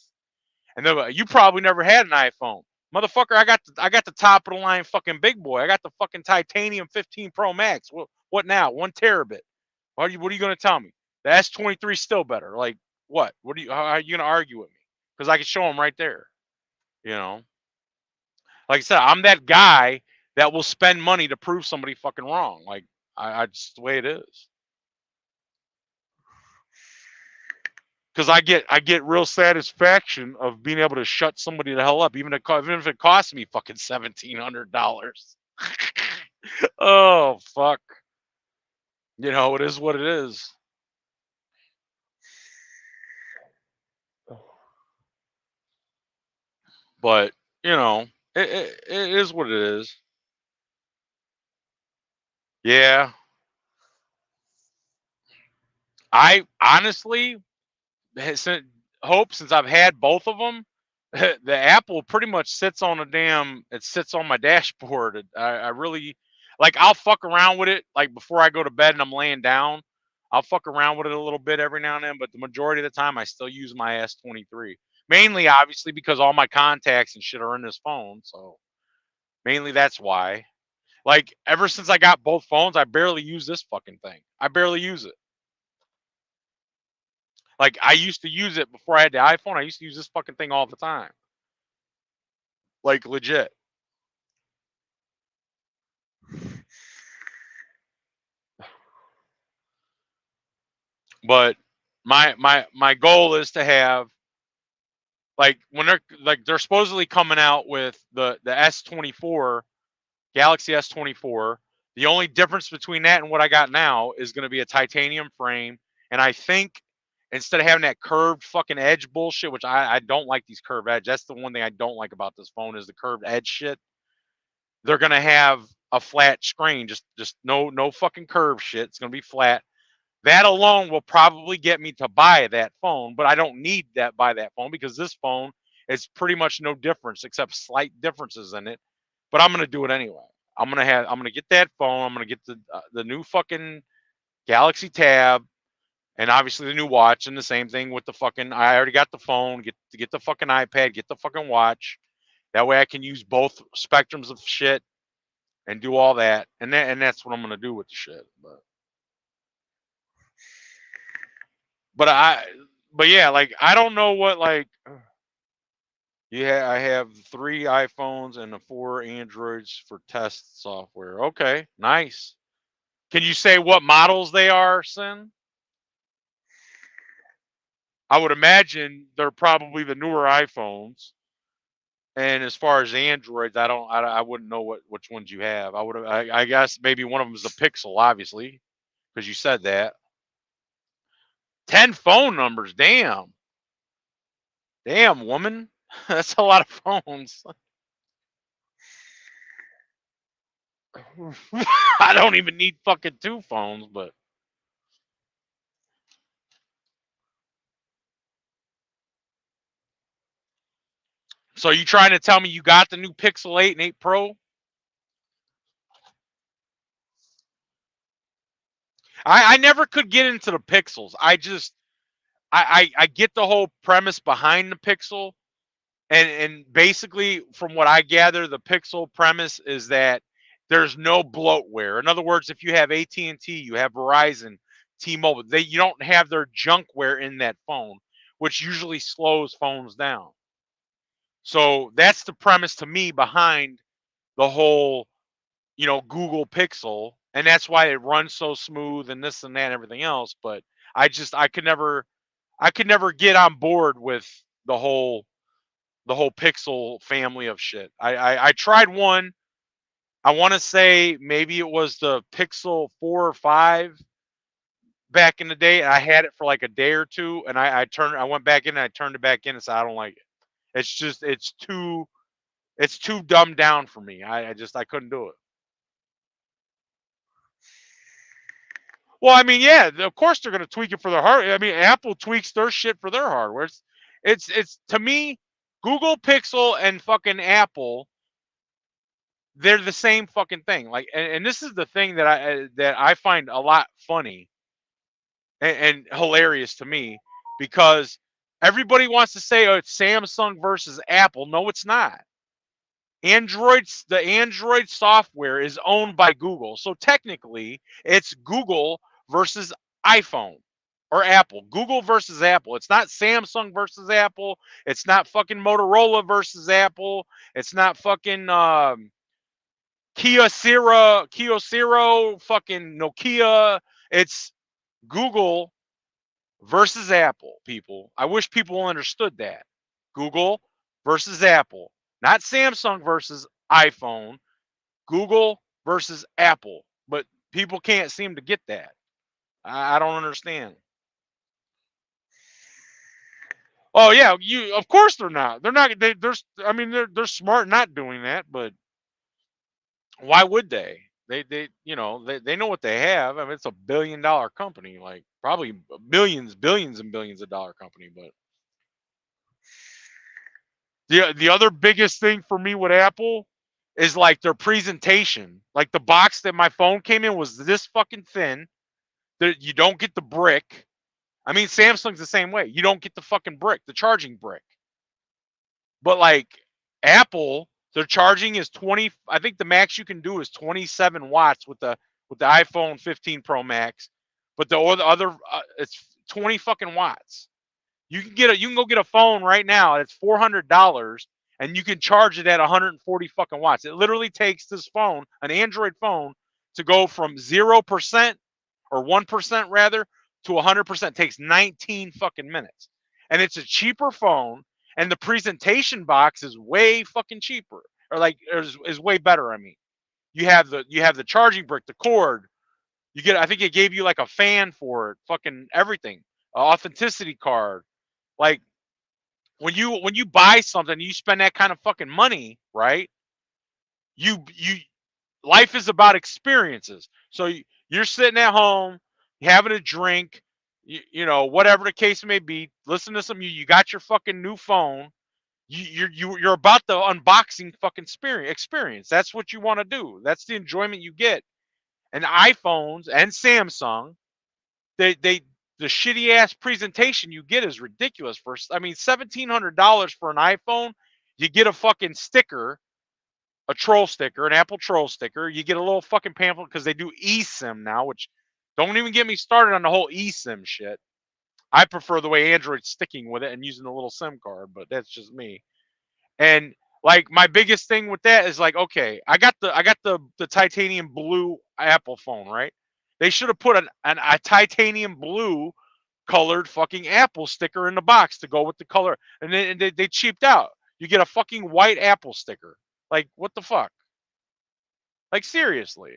And they're like, you probably never had an iPhone, motherfucker. I got the top of the line fucking big boy. I got the fucking Titanium 15 Pro Max. What now? 1 terabit. What are you gonna tell me? The S23 is still better. Like what? How are you gonna argue with me? Because I can show them right there. You know. Like I said, I'm that guy that will spend money to prove somebody fucking wrong. Like I just the way it is. Because I get real satisfaction of being able to shut somebody the hell up, even if it costs me fucking $1,700. Oh fuck. You know, it is what it is. But you know, it is what it is. Yeah. I honestly hope, since I've had both of them, the Apple pretty much sits on it sits on my dashboard. I really like, I'll fuck around with it like before I go to bed and I'm laying down. I'll fuck around with it a little bit every now and then, but the majority of the time I still use my S23. Mainly obviously because all my contacts and shit are in this phone, so mainly that's why. Like ever since I got both phones, I barely use this fucking thing. I barely use it. Like I used to use it before I had the iPhone. I used to use this fucking thing all the time. Like legit. But my goal is to have, like, when they're supposedly coming out with the S24, Galaxy S24. The only difference between that and what I got now is going to be a titanium frame, and I think instead of having that curved fucking edge bullshit, which I don't like these curved edge. That's the one thing I don't like about this phone is the curved edge shit. They're gonna have a flat screen, just no fucking curve shit. It's gonna be flat. That alone will probably get me to buy that phone, but I don't need that buy that phone because this phone is pretty much no difference except slight differences in it. But I'm gonna do it anyway. I'm gonna get that phone. I'm gonna get the new fucking Galaxy Tab, and obviously the new watch, and the same thing with the fucking. I already got the phone. Get the fucking iPad. Get the fucking watch. That way I can use both spectrums of shit and do all that. And that's what I'm gonna do with the shit. But yeah, like I don't know what, like, yeah, I have 3 iPhones and 4 Androids for test software. Okay, nice. Can you say what models they are, Sin? I would imagine they're probably the newer iPhones. And as far as Androids, I wouldn't know which ones you have. I guess maybe one of them is the Pixel, obviously, because you said that. 10 phone numbers, damn. Damn, woman. That's a lot of phones. I don't even need fucking 2 phones, but So you trying to tell me you got the new Pixel 8 and 8 Pro? I never could get into the Pixels. I get the whole premise behind the Pixel, and basically from what I gather, the Pixel premise is that there's no bloatware. In other words, if you have AT&T, you have Verizon, T-Mobile, you don't have their junkware in that phone, which usually slows phones down. So that's the premise to me behind the whole, Google Pixel, and that's why it runs so smooth and this and that and everything else. But I could never get on board with the whole Pixel family of shit. I tried one. I want to say maybe it was the Pixel 4 or 5 back in the day. And I had it for like a day or two, and I went back in and I turned it back in and said I don't like it. It's too dumbed down for me. I couldn't do it. Well, I mean, yeah, of course they're gonna tweak it for their hardware. I mean, Apple tweaks their shit for their hardware. It's to me, Google Pixel and fucking Apple, they're the same fucking thing. Like, and this is the thing that I find a lot funny and hilarious to me, because everybody wants to say, oh, it's Samsung versus Apple. No, it's not. The Android software is owned by Google. So technically, it's Google versus iPhone or Apple. Google versus Apple. It's not Samsung versus Apple. It's not fucking Motorola versus Apple. It's not fucking Kyocera, fucking Nokia. It's Google versus Apple, people. I wish people understood that. Google versus Apple. Not Samsung versus iPhone. Google versus Apple. But people can't seem to get that. I don't understand. Oh yeah, of course they're not. They're not. They're smart not doing that, but why would they? They know what they have. I mean, it's $1 billion company, like probably billions and billions of dollar company. But the other biggest thing for me with Apple is like their presentation. Like the box that my phone came in was this fucking thin. That you don't get the brick. I mean, Samsung's the same way. You don't get the fucking brick, the charging brick. But like Apple, their charging is 20. I think the max you can do is 27 watts with the iPhone 15 Pro Max. But the other it's 20 fucking watts. You can go get a phone right now. It's $400, and you can charge it at 140 fucking watts. It literally takes this phone, an Android phone, to go from 0% or 1% rather to 100%. Takes 19 fucking minutes, and it's a cheaper phone. And the presentation box is way fucking cheaper, or like is way better. I mean, you have the charging brick, the cord. You get, I think it gave you like a fan for it, fucking everything, authenticity card. Like when you buy something, you spend that kind of fucking money, right? Life is about experiences. So you're sitting at home, having a drink, whatever the case may be, listen to some you got your fucking new phone. You're about the unboxing fucking experience. That's what you want to do. That's the enjoyment you get. And iPhones and Samsung, the shitty ass presentation you get is ridiculous. $1,700 for an iPhone, you get a fucking sticker, a troll sticker, an Apple troll sticker. You get a little fucking pamphlet because they do eSIM now, which don't even get me started on the whole eSIM shit. I prefer the way Android's sticking with it and using a little SIM card, but that's just me. And like my biggest thing with that is like, okay, I got the titanium blue Apple phone, right? They should have put a titanium blue colored fucking Apple sticker in the box to go with the color, and then they cheaped out. You get a fucking white Apple sticker. Like, what the fuck? Like, seriously.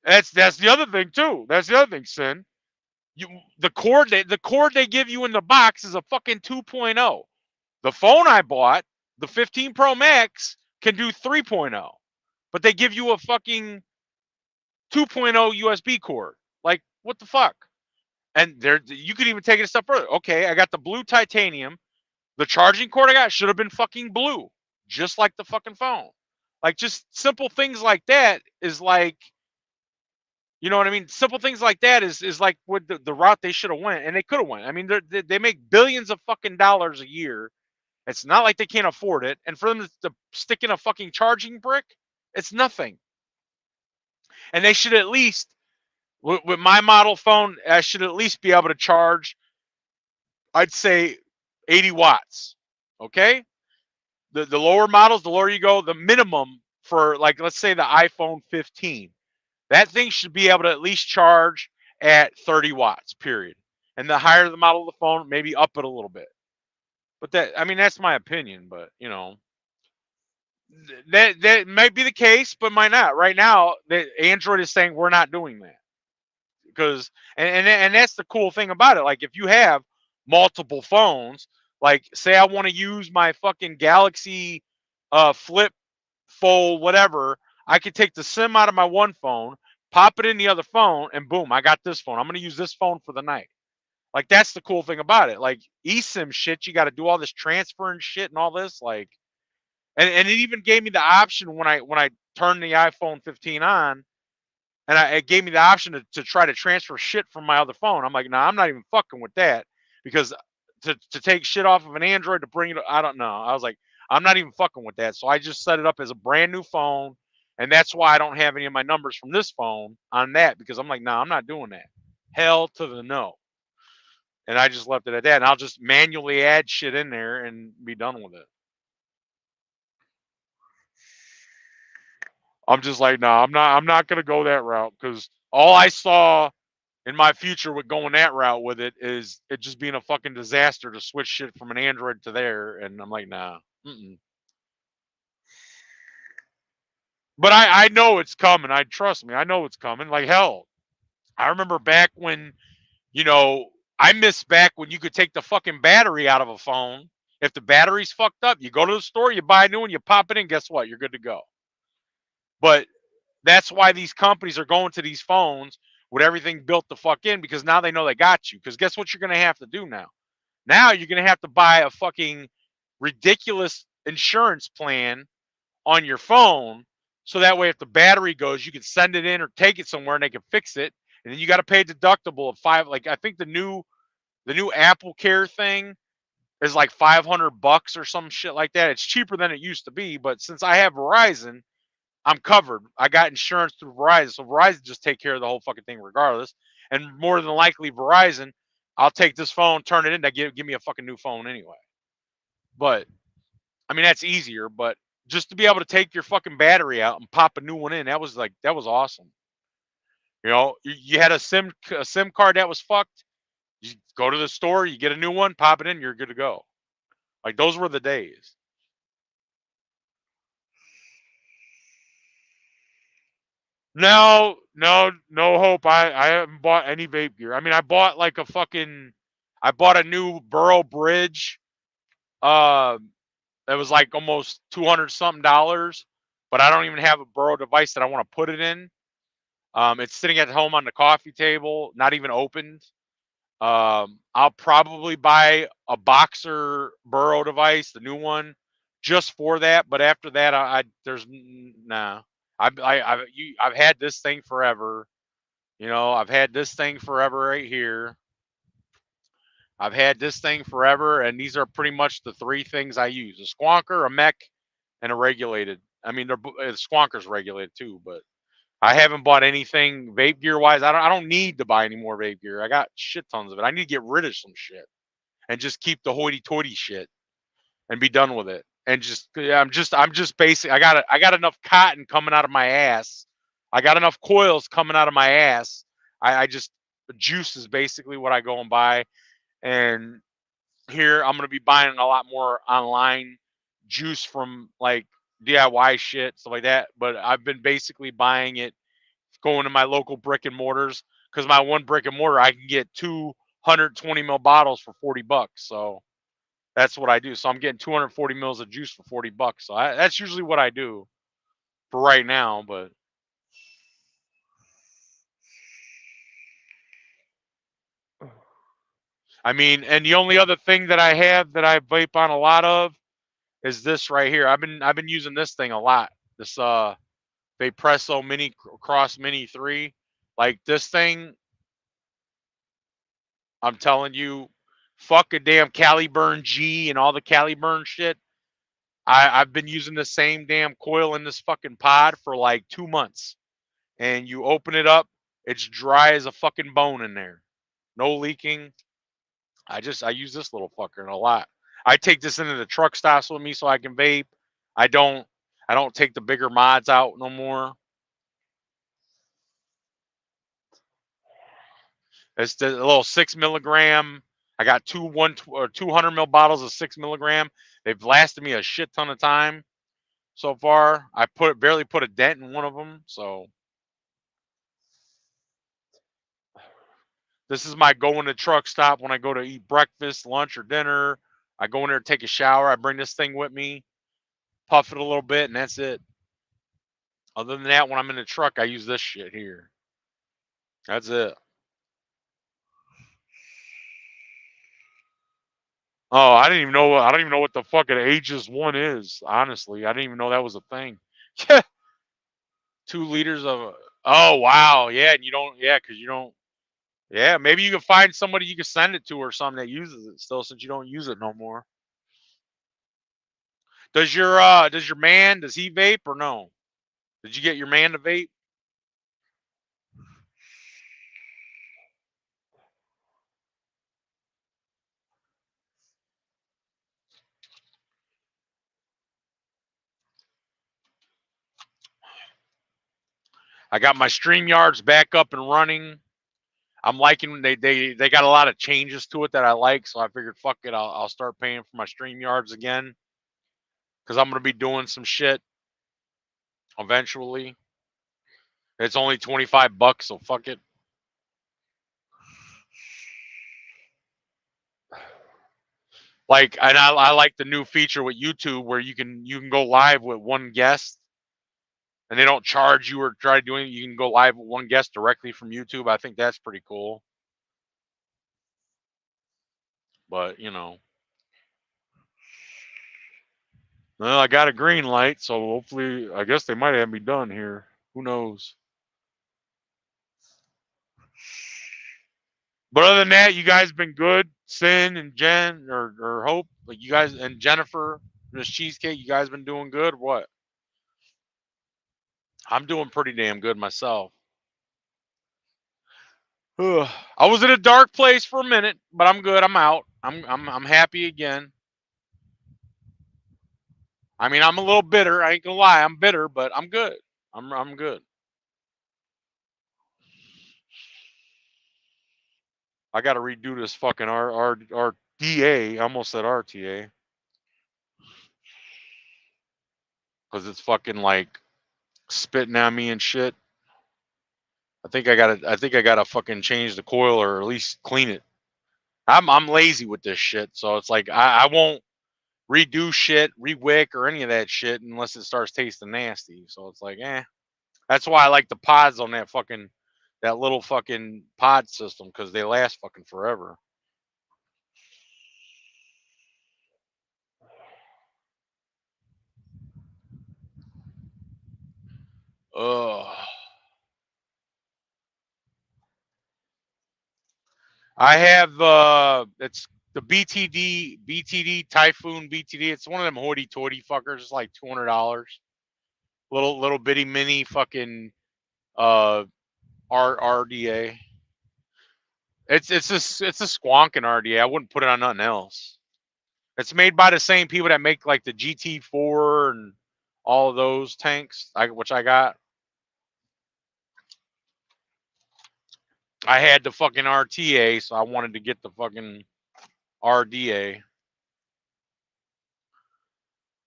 That's the other thing too. That's the other thing, Sin. The cord they give you in the box is a fucking 2.0. The phone I bought, the 15 Pro Max, can do 3.0, but they give you a fucking 2.0 USB cord. Like, what the fuck? And there, you could even take it a step further. Okay, I got the blue titanium. The charging cord I got should have been fucking blue, just like the fucking phone. Like, just simple things like that is like, you know what I mean? Simple things like that is like what the route they should have went, and they could have went. I mean, they make billions of fucking dollars a year. It's not like they can't afford it. And for them to stick in a fucking charging brick, it's nothing. And they should at least, with my model phone, I should at least be able to charge, I'd say 80 watts. Okay? The lower models, the lower you go, the minimum for, like, let's say the iPhone 15, that thing should be able to at least charge at 30 watts, period. And the higher the model of the phone, maybe up it a little bit. But that, I mean, that's my opinion, but, you know, that might be the case, but might not. Right now, Android is saying we're not doing that. Because, and that's the cool thing about it. Like, if you have multiple phones, like, say I want to use my fucking Galaxy Flip, Fold, whatever, I could take the SIM out of my one phone, pop it in the other phone, and boom, I got this phone. I'm going to use this phone for the night. Like, that's the cool thing about it. Like, eSIM shit, you got to do all this transfer and shit and all this. Like, and it even gave me the option when I turned the iPhone 15 on, and it gave me the option to try to transfer shit from my other phone. I'm like, nah, I'm not even fucking with that, because to take shit off of an Android to bring it, I don't know. I was like, I'm not even fucking with that. So I just set it up as a brand new phone, and that's why I don't have any of my numbers from this phone on that, because I'm like, nah, I'm not doing that. Hell to the no. And I just left it at that, and I'll just manually add shit in there and be done with it. I'm just like, no, I'm not gonna go that route, because all I saw in my future with going that route with it is it just being a fucking disaster to switch shit from an Android to there, and I'm like, nah. But I know it's coming. I trust me. I know it's coming. Like hell, I remember back when, you know, I miss back when you could take the fucking battery out of a phone. If the battery's fucked up, you go to the store, you buy a new one, you pop it in, guess what? You're good to go. But that's why these companies are going to these phones with everything built the fuck in, because now they know they got you. Because guess what you're going to have to do now? Now you're going to have to buy a fucking ridiculous insurance plan on your phone, so that way if the battery goes, you can send it in or take it somewhere and they can fix it. And then you got to pay a deductible of $5. Like, I think the new Apple Care thing is like $500 or some shit like that. It's cheaper than it used to be, but since I have Verizon, I'm covered. I got insurance through Verizon, so Verizon just take care of the whole fucking thing regardless. And more than likely, Verizon, I'll take this phone, turn it in, they give me a fucking new phone anyway. But I mean, that's easier. But just to be able to take your fucking battery out and pop a new one in, that was awesome. You know, you had a SIM card that was fucked. You go to the store, you get a new one, pop it in, you're good to go. Like, those were the days. No hope. I haven't bought any vape gear. I mean, I bought a new Burrow Bridge. It was like almost $200 something, but I don't even have a Burrow device that I want to put it in. It's sitting at home on the coffee table, not even opened. I'll probably buy a Boxer Burrow device, the new one, just for that. But after that, there's nah. I've had this thing forever. You know, I've had this thing forever right here. I've had this thing forever, and these are pretty much the three things I use: a squonker, a mech, and a regulated. I mean, the squonker's regulated too, but I haven't bought anything vape gear wise. I don't need to buy any more vape gear. I got shit tons of it. I need to get rid of some shit and just keep the hoity-toity shit and be done with it. And I'm just basic. I got enough cotton coming out of my ass. I got enough coils coming out of my ass. I just, juice is basically what I go and buy. And here I'm gonna be buying a lot more online juice from like DIY shit, stuff like that. But I've been basically buying it, going to my local brick and mortars, because my one brick and mortar I can get 220 ml bottles for $40. So that's what I do. So I'm getting 240 mils of juice for $40. So that's usually what I do for right now. But I mean, and the only other thing that I have that I vape on a lot of is this right here. I've been using this thing a lot. This Vapresso Mini Cross Mini 3. Like this thing, I'm telling you, fuck a damn Caliburn G and all the Caliburn shit. I've been using the same damn coil in this fucking pod for like 2 months. And you open it up, it's dry as a fucking bone in there. No leaking. I use this little fucker a lot. I take this into the truck stops with me so I can vape. I don't take the bigger mods out no more. It's the little 6 milligram. I got 200 mil bottles of 6 milligram. They've lasted me a shit ton of time so far. I barely put a dent in one of them. So this is my go in the truck stop when I go to eat breakfast, lunch, or dinner. I go in there, take a shower. I bring this thing with me, puff it a little bit, and that's it. Other than that, when I'm in the truck, I use this shit here. That's it. Oh, I didn't even know. I don't even know what the fucking Aegis one is. Honestly, I didn't even know that was a thing. 2 liters of. Oh wow, yeah. And you don't. Yeah, because you don't. Yeah, maybe you can find somebody you can send it to or something that uses it still, since you don't use it no more. Does your man, does he vape or no? Did you get your man to vape? I got my StreamYards back up and running. I'm liking they got a lot of changes to it that I like, so I figured fuck it, I'll start paying for my StreamYards again, because I'm gonna be doing some shit eventually. It's only $25, so fuck it. Like, and I like the new feature with YouTube where you can go live with one guest, and they don't charge you or try to do anything. You can go live with one guest directly from YouTube. I think that's pretty cool. But you know, well, I got a green light, so hopefully, I guess they might have me done here. Who knows? But other than that, you guys been good. Sin and Jen or Hope, like you guys, and Jennifer, Miss Cheesecake, you guys been doing good? What? I'm doing pretty damn good myself. I was in a dark place for a minute, but I'm good. I'm out. I'm happy again. I mean, I'm a little bitter. I ain't gonna lie. I'm bitter, but I'm good. I'm good. I got to redo this fucking RDA. I almost said RTA. Because it's fucking like spitting at me and shit. I think I gotta fucking change the coil or at least clean it. I'm lazy with this shit, so it's like I won't redo shit, rewick or any of that shit unless it starts tasting nasty. So it's like, That's why I like the pods on that little fucking pod system, because they last fucking forever. Ugh. I have it's the BTD Typhoon BTD. It's one of them hoity-toity fuckers. It's like $200. Little bitty mini fucking RDA. It's a squonking RDA. I wouldn't put it on nothing else. It's made by the same people that make like the GT4 and all of those tanks, which I got. I had the fucking RTA, so I wanted to get the fucking RDA.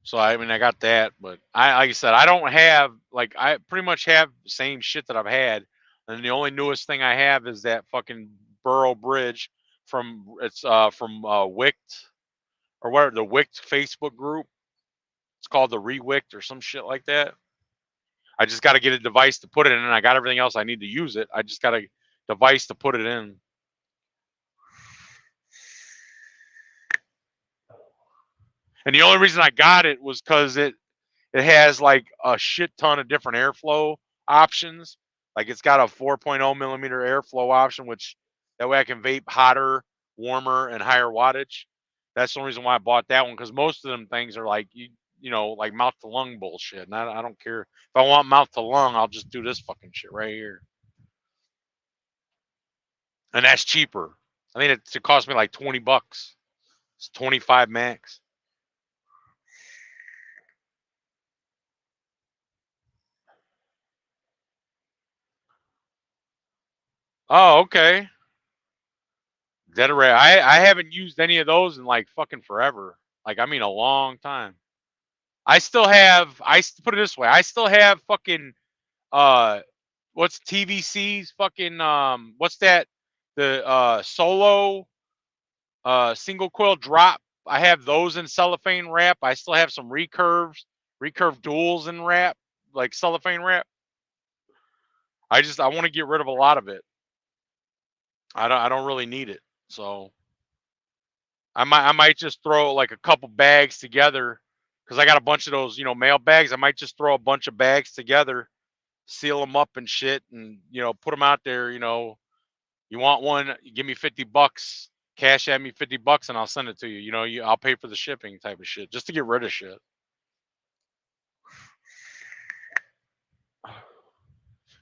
So I mean, I got that, but like I said, I don't have I pretty much have the same shit that I've had, and the only newest thing I have is that fucking Burrow Bridge from Wicked or whatever, the Wicked Facebook group. It's called the Rewicked or some shit like that. I just got to get a device to put it in, and I got everything else I need to use it. I just got a device to put it in. And the only reason I got it was because it has like a shit ton of different airflow options. Like it's got a 4.0 millimeter airflow option, which that way I can vape hotter, warmer, and higher wattage. That's the only reason why I bought that one, because most of them things are like you know, like mouth to lung bullshit. And I don't care. If I want mouth to lung, I'll just do this fucking shit right here. And that's cheaper. I think it cost me like $20. It's 25 max. Oh, okay. Dead Array. I haven't used any of those in like fucking forever. Like, I mean, a long time. I still have, put it this way, I still have fucking, what's TVC's fucking, what's that? The, solo, single coil drop. I have those in cellophane wrap. I still have some recurve duals in wrap, like cellophane wrap. I want to get rid of a lot of it. I don't really need it. So I might just throw like a couple bags together, because I got a bunch of those, you know, mail bags. I might just throw a bunch of bags together, seal them up and shit, and, you know, put them out there. You know, you want one, you give me $50, cash at me $50, and I'll send it to you. You know, I'll pay for the shipping type of shit, just to get rid of shit.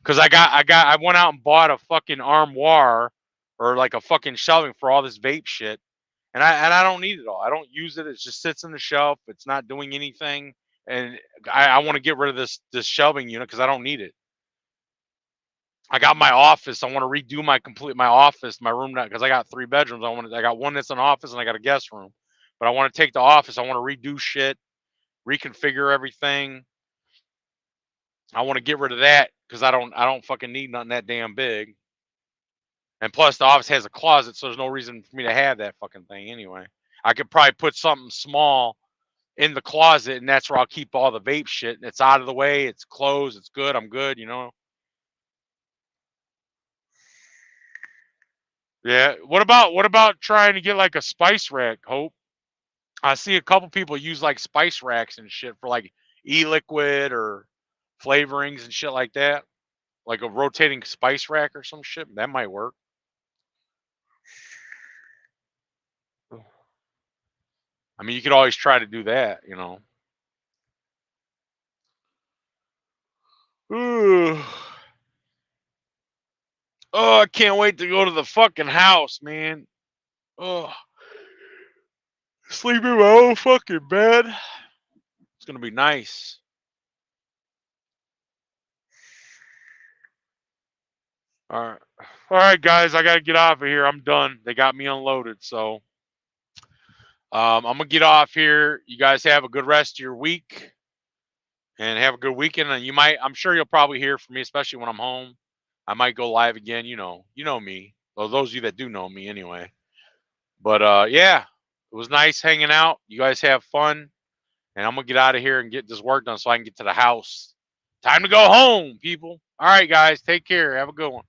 Because I went out and bought a fucking armoire, or like a fucking shelving for all this vape shit. And I don't need it all. I don't use it. It just sits on the shelf. It's not doing anything. And I want to get rid of this shelving unit because I don't need it. I got my office. I want to redo my office, my room, because I got 3 bedrooms. I got one that's an office and I got a guest room. But I want to take the office. I want to redo shit, reconfigure everything. I want to get rid of that because I don't fucking need nothing that damn big. And plus, the office has a closet, so there's no reason for me to have that fucking thing anyway. I could probably put something small in the closet, and that's where I'll keep all the vape shit. It's out of the way. It's closed. It's good. I'm good, you know? Yeah. What about trying to get like a spice rack, Hope? I see a couple people use like spice racks and shit for like e-liquid or flavorings and shit like that. Like a rotating spice rack or some shit. That might work. I mean, you could always try to do that, you know. Ooh. Oh, I can't wait to go to the fucking house, man. Oh, sleep in my own fucking bed. It's gonna be nice. All right, guys, I gotta get off of here. I'm done. They got me unloaded, so I'm gonna get off here. You guys have a good rest of your week, and have a good weekend. And I'm sure you'll probably hear from me, especially when I'm home. I might go live again. You know me. Well, those of you that do know me, anyway. But yeah, it was nice hanging out. You guys have fun, and I'm gonna get out of here and get this work done so I can get to the house. Time to go home, people. All right, guys, take care. Have a good one.